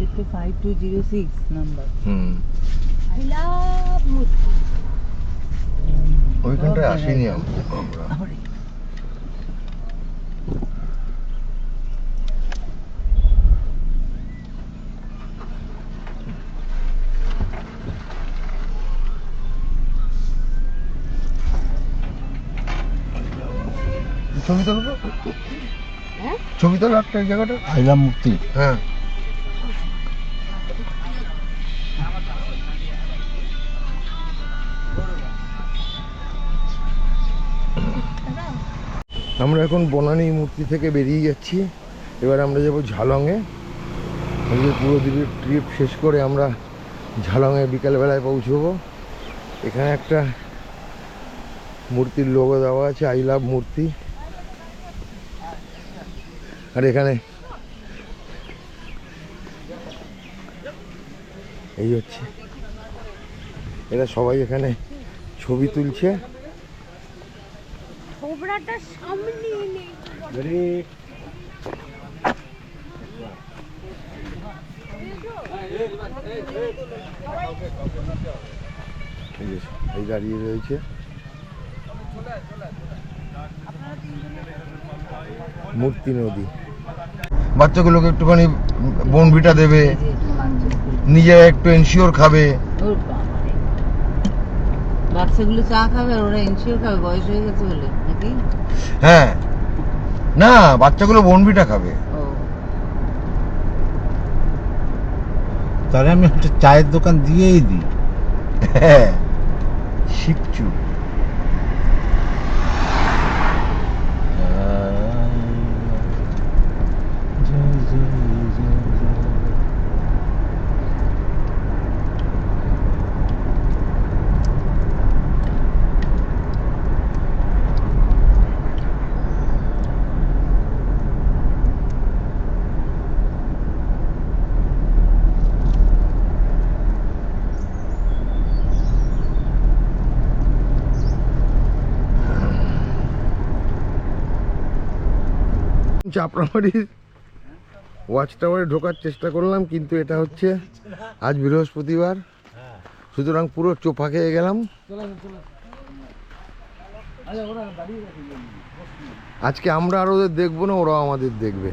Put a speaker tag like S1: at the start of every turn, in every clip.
S1: 5206 number.
S2: ওইখানটায় আসিনি আমরা। ছবি তোলো তো, ছবি তোলো একটা জায়গাটা
S3: আইলাম মূর্তি।
S2: হ্যাঁ আমরা এখন বনানী মূর্তি থেকে বেরিয়ে যাচ্ছি। এবার আমরা যাবো ঝালংয়ে। আমাদের পুরো দিনের ট্রিপ শেষ করে আমরা ঝালংয়ে বিকালবেলায় পৌঁছবো। এখানে একটা মূর্তির লোগো দেওয়া আছে, আই লাভ মূর্তি। আর এখানে এই হচ্ছে, এরা সবাই এখানে ছবি তুলছে। এই দাঁড়িয়ে রয়েছে মূর্তি নদী। বাচ্চাগুলোকে একটুখানি বনভিটা দেবে, নিজেরা একটু এনশিওর খাবে।
S1: বাচ্চাগুলো চা খাবে আর ওরা এনশিওর খাবে, বয়স হয়ে গেছে বলে নাকি?
S2: হ্যাঁ, না বাচ্চাগুলো বনভিটা খাবে।
S3: তাহলে আমি একটা চায়ের দোকান দিয়েই দিই।
S2: হ্যাঁ, শিবচু। চাপড়ামারির ওয়াচ টাওয়ারে ঢোকার চেষ্টা করলাম, কিন্তু এটা হচ্ছে আজ বৃহস্পতিবার, সুতরাং পুরো চোপা খেয়ে গেলাম। আজকে আমরা আর ওদের দেখবো না, ওরাও আমাদের দেখবে।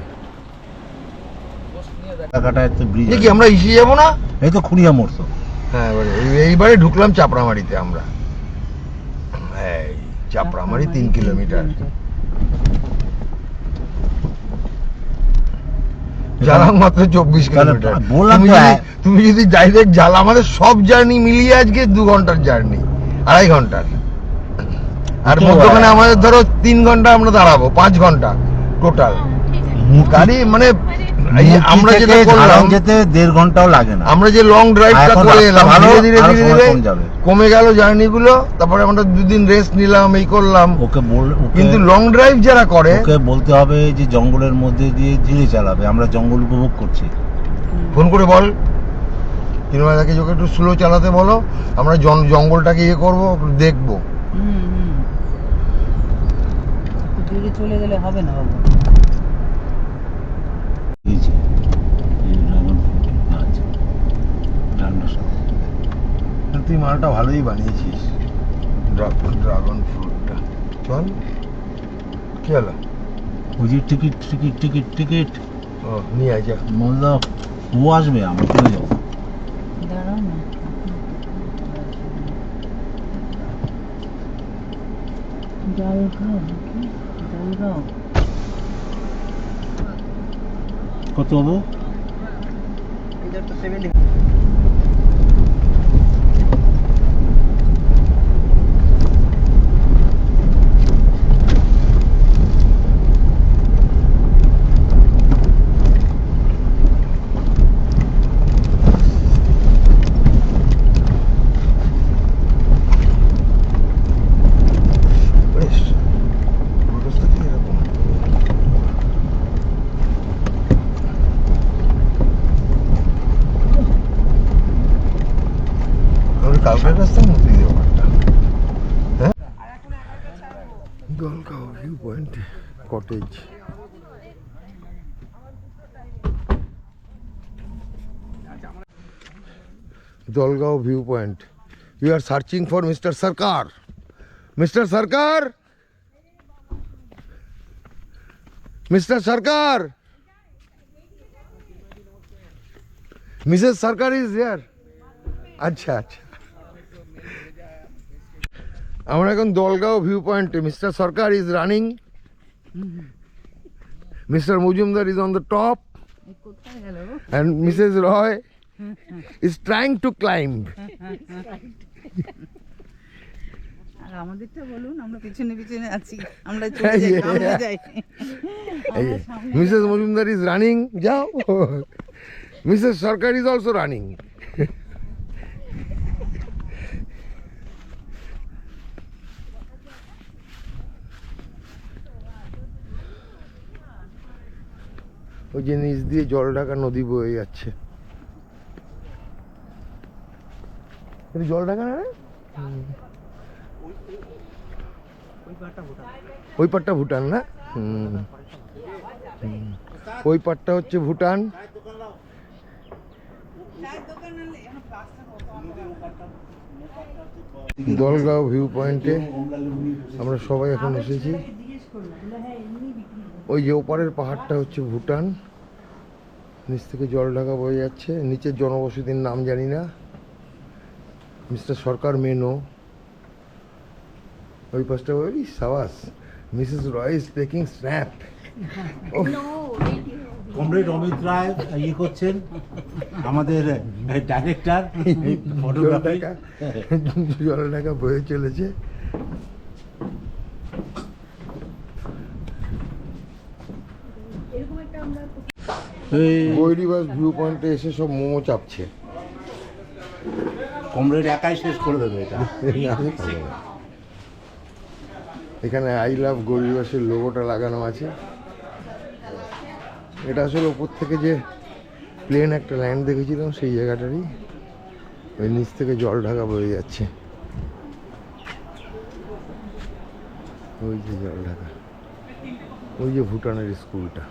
S2: কি আমরা ইসে যাবো না?
S3: এই তো খুঁড়িয়া মোড় তো।
S2: হ্যাঁ, এবারে এইবারে ঢুকলাম চাপড়ামারিতে আমরা। এই চাপড়ামারি 3 কিলোমিটার। জালাং মাত্র 24 কিলোমিটার। তুমি যদি ডাইরেক্ট জ্বালা, আমাদের সব জার্নি মিলিয়ে আজকে 2 ঘন্টার জার্নি, 2.5 ঘন্টার। আর মধ্যখানে আমাদের ধরো 3 ঘন্টা আমরা দাঁড়াবো, 5 ঘন্টা টোটাল গাড়ি। মানে আমরা যেটা করলাম
S3: যেতে 1.5 ঘন্টাও লাগে না।
S2: আমরা যে লং ড্রাইভটা করে এলাম, ধীরে ধীরে ধীরে কমে গেল জার্নি গুলো। তারপরে আমরা 2 দিন রেস্ট নিলাম, এই করলাম। কিন্তু লং ড্রাইভ যারা করে,
S3: ওকে বলতে হবে যে জঙ্গলের মধ্যে দিয়ে ধীরে চালাবে। আমরা জঙ্গল উপভোগ করছি।
S2: ফোন করে বল কিরমাদাকে, যোকে একটু স্লো চালাতে বলো। আমরা জঙ্গলটাকে ইয়ে করবো, দেখবো।
S1: দূরে চলে গেলে হবে না বাবু।
S2: তুই মালটা ভালোই বানিয়েছিস, ড্রাগন ফ্রুটটা। চল, কি হলো?
S3: ওই যে টিকিট টিকিট টিকিট টিকিট
S2: ও নিয়ে আয়, যা।
S3: বললো ও আসবে, আমরা চলে যাবো।
S1: দাঁড়াও না, জলগাঁও
S3: কত হবো?
S2: কালকের রাস্তা মতি দেওয়ারটা। হ্যাঁ, Jalgaon view point cottage. Dolgao viewpoint. We are searching for Mr. Sarkar. Mr. Sarkar. Mr. Sarkar. Mrs. Sarkar is there. আচ্ছা আচ্ছা আমরা এখন দলগাঁও ভিউ পয়েন্টে mister Sarkar is running mister Majumdar is on the top
S1: কোথায় গেল
S2: and Mrs. Roy is trying to climb.
S1: আর আমাদেরটা বলুন আমরা পিছনে পিছনে আছি আমরা চলে যাই সামনে যাই
S2: Mrs. Mojumdar is running. যাও Mrs. Sarkar is also running. ওই যে নিচ দিয়ে জল ঢাকা নদী বয়ে যাচ্ছে জল ঢাকা না ওই পাটটা ভুটান না ওই পাটটা হচ্ছে ভুটান দলগাঁও ভিউ পয়েন্টে আমরা সবাই এখন এসেছি ওই যে ওপারের পাহাড়টা হচ্ছে ভুটান নিচ থেকে জল ঢাকা বয়ে যাচ্ছে নিচের জনবসতির নাম জানি না মিস্টার সরকার মেনো ওই পাশটা বলি সাবাস Mrs Roy is taking snap
S3: comrade Amit Roy ইয়ে করছেন আমাদের ডাইরেক্টর ফটোগ্রাফি
S2: জল ঢাকা বয়ে চলেছে গৈরিবাস ভিউ পয়েন্টে এসে সব মোমো চাপছে
S3: কমরেড একাই শেষ করে দেবে এটা
S2: এখানে আই লাভ গৈরিবাসের লোগোটা লাগানো আছে এটা আসলে ওপর থেকে যে প্লেন একটা ল্যান্ড দেখেছিলাম সেই জায়গাটারই ওই নিচ থেকে জল ঢাকা বয়ে যাচ্ছে ওই যে জল ঢাকা ওই যে ভুটানের স্কুলটা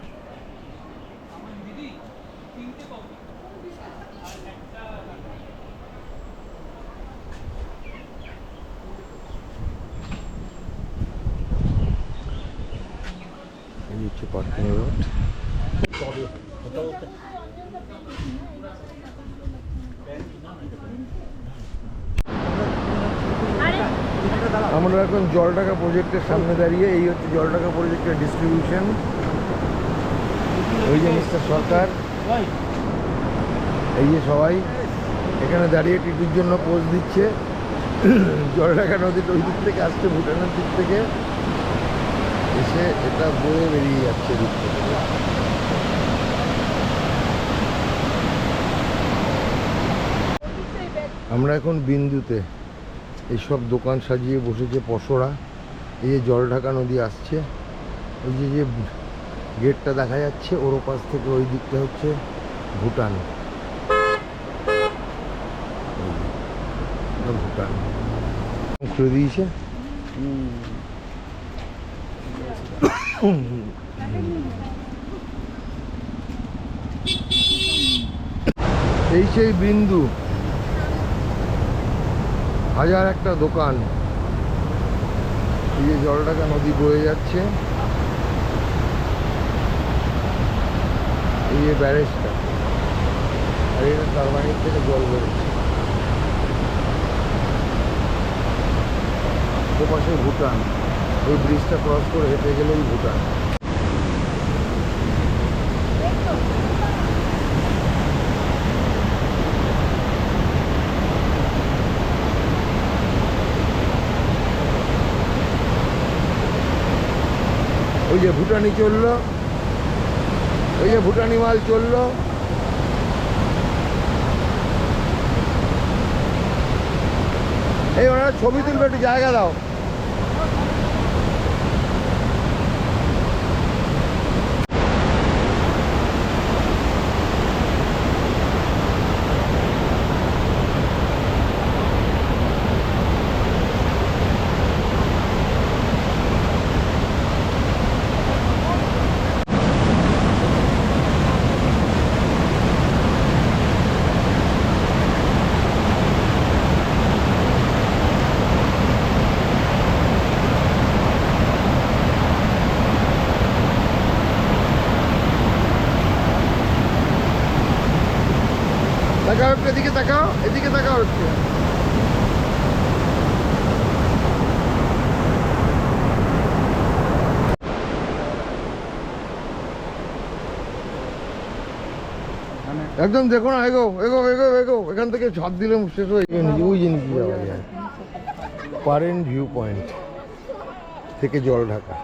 S2: এই হচ্ছে পার্কিং রোড আমরা এখন জলঢাকা প্রজেক্টের সামনে দাঁড়িয়ে এই হচ্ছে জলঢাকা প্রজেক্টের ডিস্ট্রিবিউশন ওই যে মিস্টার সরকার এই যে সবাই এখানে দাঁড়িয়ে টিটির জন্য পোজ দিচ্ছে জলঢাকা নদীর ওই দিক থেকে আসছে ভুটানের দিক থেকে এসে এটা বয়ে বেরিয়ে যাচ্ছে দিক থেকে আমরা এখন বিন্দুতে এইসব দোকান সাজিয়ে বসেছে পশরা এই যে জলঢাকা নদী আসছে ওই যে যে গেটটা দেখা যাচ্ছে ওর পাশ থেকে ওই দিকটা হচ্ছে ভুটান ভুটান খুলে দিয়েছে এই সেই বিন্দু হাজার একটা দোকান এই যে জলঢাকা নদী বয়ে যাচ্ছে এই যে ব্যারেজটা আর এটা টারবাইন থেকে জল বেরোচ্ছে ওপাশে ভুটান ওই ব্রিজটা ক্রস করে হেঁটে গেলেই ভুটান ওই যে ভুটানি চললো ওই যে ভুটানি মাল চললো এই ওনারা ছবি তুলবে একটু জায়গা দাও তাকাও একটু এদিকে তাকাও, এদিকে তাকাও একটু। একদম দেখো না, এগো এগো এগো এগো, এখান থেকে ঝাঁপ দিলে শেষ হয়ে যাবে। ওই জিনিস যাওয়া যায় পারেন ভিউ পয়েন্ট থেকে জল ঢাকা।